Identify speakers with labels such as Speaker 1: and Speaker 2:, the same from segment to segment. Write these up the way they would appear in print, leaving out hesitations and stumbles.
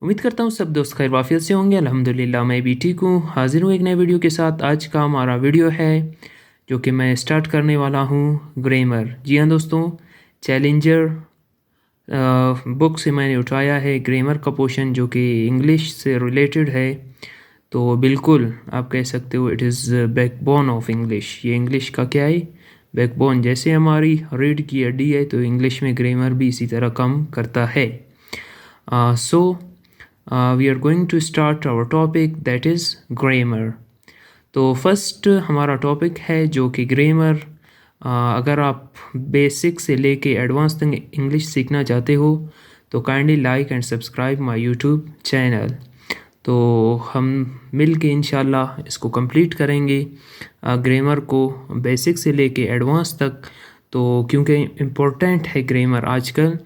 Speaker 1: उम्मीद करता हूँ सब दोस्त खैर वाफियत से होंगे। अल्हम्दुलिल्लाह मैं भी ठीक हूँ। हाजिर हूँ एक नए वीडियो के साथ। आज का हमारा वीडियो है जो कि मैं स्टार्ट करने वाला हूँ ग्रामर। जी हाँ दोस्तों, चैलेंजर बुक से मैंने उठाया है ग्रामर का पोर्शन जो कि इंग्लिश से रिलेटेड है। तो बिल्कुल आप कह सकते हो it is backbone of English. ये इंग्लिश का क्या है, बैकबोन। जैसे हमारी रीढ़ की हड्डी है तो इंग्लिश में ग्रामर भी इसी तरह काम करता है। We are going to start our topic that is grammar. तो फर्स्ट हमारा टॉपिक है जो कि ग्रामर। अगर आप बेसिक से लेके एडवांस तक इंग्लिश सीखना चाहते हो तो kindly like and subscribe my YouTube channel. तो हम मिल के इंशाल्लाह इसको कंप्लीट करेंगे ग्रामर को बेसिक से लेके एडवांस तक। तो क्योंकि इम्पोर्टेंट है ग्रामर आजकल,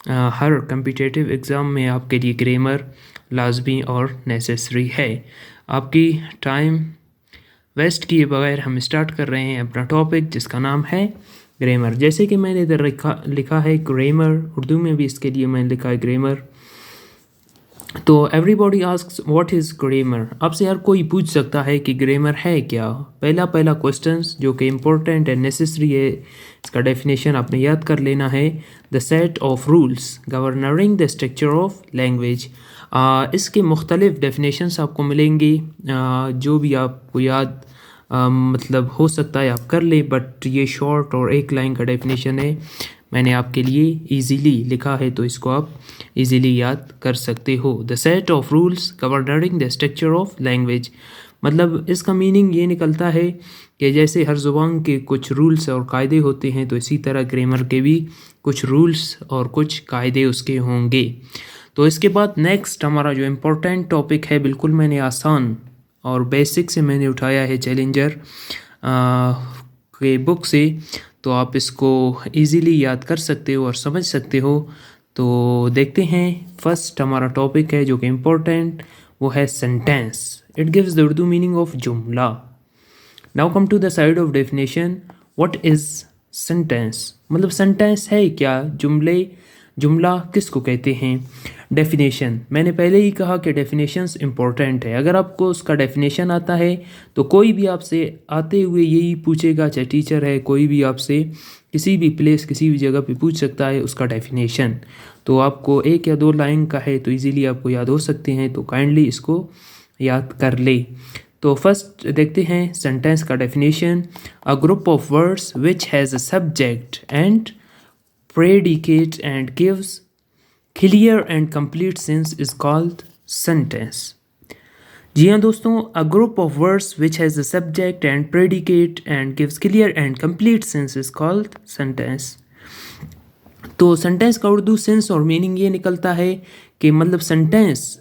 Speaker 1: हर कम्पिटिटिव एग्ज़ाम में आपके लिए ग्रामर लाजमी और नेसेसरी है। आपकी टाइम वेस्ट किए बगैर हम स्टार्ट कर रहे हैं अपना टॉपिक जिसका नाम है ग्रामर। जैसे कि मैंने इधर लिखा है ग्रामर, उर्दू में भी इसके लिए मैंने लिखा है ग्रामर। तो everybody asks what is grammar. आपसे हर कोई पूछ सकता है कि ग्रामर है क्या। पहला क्वेश्चंस जो कि इम्पोर्टेंट एंड नेसेसरी है, इसका डेफिनेशन आपने याद कर लेना है। The set of rules governing the structure of language. इसके मुख्तलिफ डेफिनेशंस आपको मिलेंगी। जो भी आपको याद मतलब हो सकता है आप कर ले, बट ये शॉर्ट और एक लाइन का डेफिनेशन है, मैंने आपके लिए इजीली लिखा है तो इसको आप इजीली याद कर सकते हो। The set of rules governing the structure of language, मतलब इसका मीनिंग ये निकलता है कि जैसे हर ज़ुबान के कुछ रूल्स और कायदे होते हैं तो इसी तरह ग्रामर के भी कुछ रूल्स और कुछ कायदे उसके होंगे। तो इसके बाद नेक्स्ट हमारा जो इम्पोर्टेंट टॉपिक है, बिल्कुल मैंने आसान और बेसिक से मैंने उठाया है चैलेंजर के बुक से, तो आप इसको इजीली याद कर सकते हो और समझ सकते हो। तो देखते हैं, फर्स्ट हमारा टॉपिक है जो कि इम्पोर्टेंट, वो है sentence. It gives the Urdu meaning of जुमला। Now come to the side of definition. What is sentence, मतलब सेंटेंस है क्या, जुमला किसको कहते हैं। डेफिनेशन, मैंने पहले ही कहा कि डेफिनेशंस इंपॉर्टेंट है। अगर आपको उसका डेफिनेशन आता है तो कोई भी आपसे आते हुए यही पूछेगा, चाहे टीचर है कोई भी आपसे किसी भी प्लेस किसी भी जगह पे पूछ सकता है उसका डेफिनेशन। तो आपको एक या दो लाइन का है तो इजीली आपको याद हो सकते हैं, तो काइंडली इसको याद कर ले। तो फर्स्ट देखते हैं सेंटेंस का definition. A group of words which has a subject and predicate and gives clear and complete sense is called sentence. जी हाँ दोस्तों, a group of words which has a subject and predicate and gives clear and complete sense is called sentence. तो sentence का Urdu sense और meaning ये निकलता है कि मतलब सेंटेंस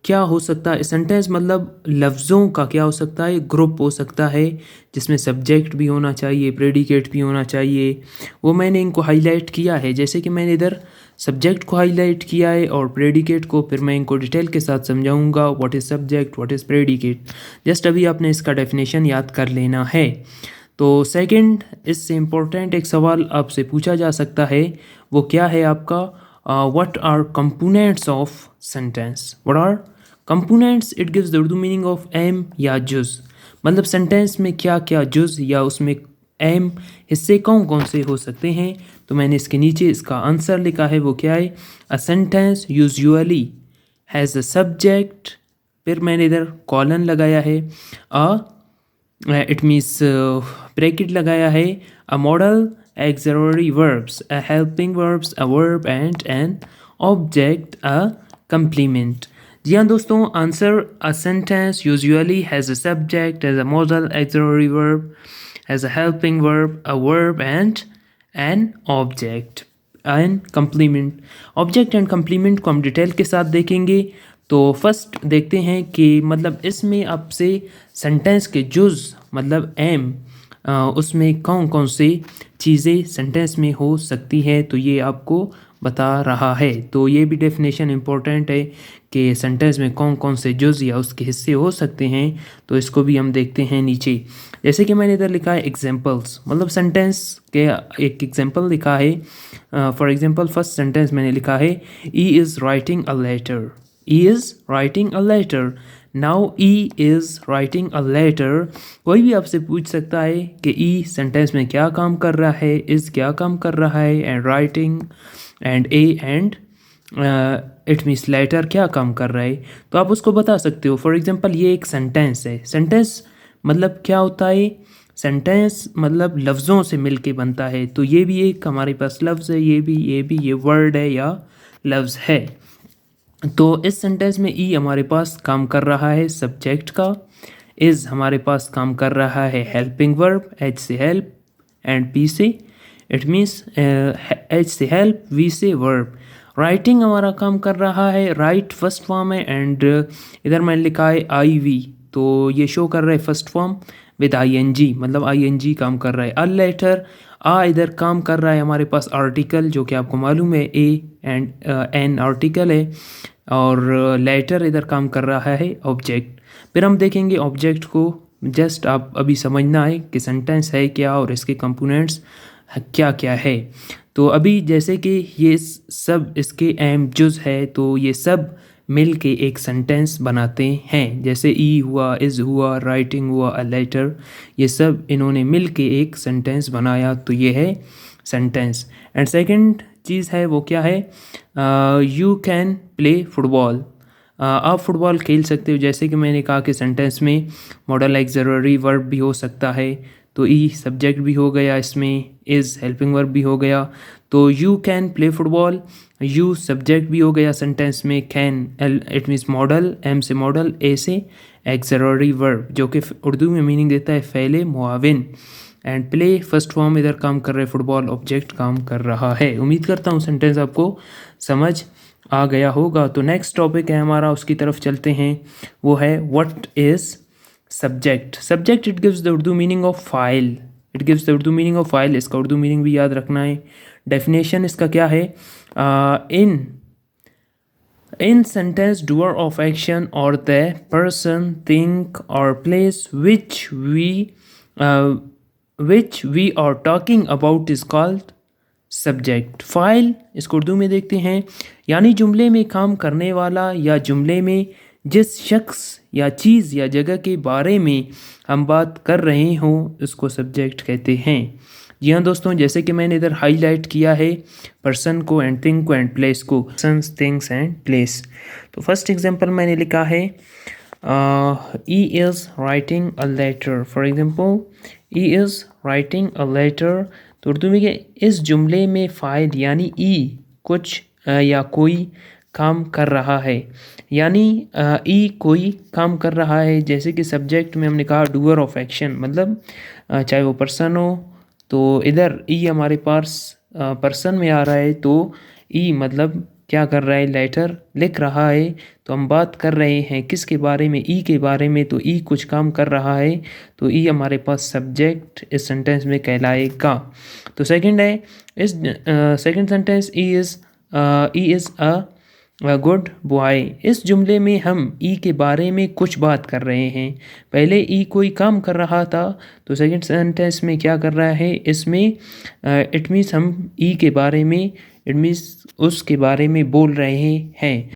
Speaker 1: क्या हो सकता है। सेंटेंस मतलब लफ्ज़ों का क्या हो सकता है, ग्रुप हो सकता है जिसमें सब्जेक्ट भी होना चाहिए, प्रेडिकेट भी होना चाहिए। वो मैंने इनको हाईलाइट किया है, जैसे कि मैंने इधर सब्जेक्ट को हाईलाइट किया है और प्रेडिकेट को, फिर मैं इनको डिटेल के साथ समझाऊंगा what is subject what is predicate. Just अभी आपने इसका डेफिनेशन याद कर लेना है। तो सेकंड, इससे इम्पोर्टेंट एक सवाल आपसे पूछा जा सकता है, वो क्या है आपका, what are components of sentence? What are components? It gives the Urdu meaning of aim या जुज, मतलब सेंटेंस में क्या क्या जुज या उसमें एम हिस्से कौन कौन से हो सकते हैं। तो मैंने इसके नीचे इसका आंसर लिखा है, वो क्या है, a sentence usually has a subject, फिर मैंने इधर कॉलन लगाया है, इट मीन्स ब्रैकेट लगाया है, a model auxiliary verbs, a helping verbs, a verb and an object, a complement. जी हाँ दोस्तों, answer, a sentence usually has a subject, has a modal auxiliary verb, has a helping verb, a verb and an object and complement. Object and complement को हम detail के साथ देखेंगे। तो first देखते हैं कि मतलब इसमें आपसे सेंटेंस के जुज मतलब एम, उसमें कौन कौन से चीज़ें सेंटेंस में हो सकती है, तो ये आपको बता रहा है। तो ये भी डेफिनेशन इम्पोर्टेंट है कि सेंटेंस में कौन कौन से जुज़ या उसके हिस्से हो सकते हैं, तो इसको भी हम देखते हैं नीचे। जैसे कि मैंने इधर लिखा है एग्जांपल्स, मतलब सेंटेंस के एक एग्जांपल लिखा है। फॉर एग्जांपल फर्स्ट सेंटेंस मैंने लिखा है he is writing a letter, he is writing a letter. Now he is writing a letter, कोई भी आपसे पूछ सकता है कि ई सेंटेंस में क्या काम कर रहा है, इज़ क्या काम कर रहा है, and writing and A and it means letter क्या काम कर रहा है, तो आप उसको बता सकते हो। फॉर एग्जांपल ये एक सेंटेंस है। सेंटेंस मतलब क्या होता है? सेंटेंस मतलब लफ्ज़ों से मिल के बनता है। तो ये भी एक हमारे पास लफ्ज़ है, ये भी ये वर्ड है या लफ्ज़ है। तो इस सेंटेंस में ई हमारे पास काम कर रहा है सब्जेक्ट का, इज़ हमारे पास काम कर रहा है हेल्पिंग वर्ब, एच से हेल्प एंड पी से इट मीन्स एच से हेल्प, वी से वर्ब। राइटिंग हमारा काम कर रहा है, राइट फर्स्ट फॉर्म है एंड इधर मैंने लिखा है आई वी, तो ये शो कर रहा है first form with I N G, मतलब आई एन जी काम कर रहा है। अ लेटर, आ इधर काम कर रहा है हमारे पास आर्टिकल, जो कि आपको मालूम है ए एंड एन आर्टिकल है, और लेटर इधर काम कर रहा है ऑब्जेक्ट। फिर हम देखेंगे ऑब्जेक्ट को, जस्ट आप अभी समझना है कि सेंटेंस है क्या और इसके कंपोनेंट्स क्या क्या है। तो अभी जैसे कि ये सब इसके अहम जुज़ है, तो ये सब मिल के एक सेंटेंस बनाते हैं। जैसे ई हुआ, इज़ हुआ, राइटिंग हुआ, अ लेटर, ये सब इन्होंने मिल के एक सेंटेंस बनाया, तो ये है सेंटेंस। एंड सेकंड चीज़ है वो क्या है? यू कैन प्ले फुटबॉल, आप फुटबॉल खेल सकते हो। जैसे कि मैंने कहा कि सेंटेंस में मॉडल ऑक्सिलरी वर्ब भी हो सकता है, तो ई सब्जेक्ट भी हो गया, इसमें इज़ हेल्पिंग वर्ब भी हो गया। तो you can play football, you subject भी हो गया सेंटेंस में, can it means modal, M से मॉडल, ए से ऑक्सिलरी वर्ब, जो कि उर्दू में मीनिंग देता है फ़ेल मुआविन, एंड प्ले फर्स्ट फॉर्म इधर काम कर रहे, फुटबॉल ऑब्जेक्ट काम कर रहा है। उम्मीद करता हूँ सेंटेंस आपको समझ आ गया होगा। तो नेक्स्ट टॉपिक है हमारा, उसकी तरफ चलते हैं। वो है what is subject. Subject it gives the Urdu meaning of file, it gives the Urdu meaning of file. इसका उर्दू मीनिंग भी याद रखना है। डेफिनेशन इसका क्या है? इन सेंटेंस डूअर ऑफ एक्शन और द पर्सन, थिंग और place which we are talking about is called subject. File इसको उर्दू में देखते हैं, यानी जुमले में काम करने वाला या जुमले में जिस शख्स या चीज़ या जगह के बारे में हम बात कर रहे हों उसको सब्जेक्ट कहते हैं। जी हाँ दोस्तों, जैसे कि मैंने इधर हाईलाइट किया है पर्सन को एंड थिंग को एंड प्लेस को, पर्सन्स, थिंग्स एंड प्लेस। तो फर्स्ट एग्जांपल मैंने लिखा है he is writing a letter. For example he is writing a letter, तो उर्दू में इस जुमले में फ़ाइल यानी ई कुछ या कोई काम कर रहा है, यानी ई कोई काम कर रहा है। जैसे कि सब्जेक्ट में हमने कहा डूअर ऑफ एक्शन, मतलब चाहे वो पर्सन हो, तो इधर ई हमारे पास पर्सन में आ रहा है, तो ई मतलब क्या कर रहा है? लेटर लिख रहा है। तो हम बात कर रहे हैं किसके बारे में? ई के बारे में। तो ई कुछ काम कर रहा है, तो ई हमारे पास सब्जेक्ट इस सेंटेंस में कहलाएगा। तो सेकंड है, इस second sentence E is a good boy. इस जुमले में हम ई के बारे में कुछ बात कर रहे हैं। पहले ई कोई काम कर रहा था, तो सेकंड सेंटेंस में क्या कर रहा है? इसमें इट मीन्स हम ई के बारे में, इट मीन्स उसके बारे में बोल रहे हैं।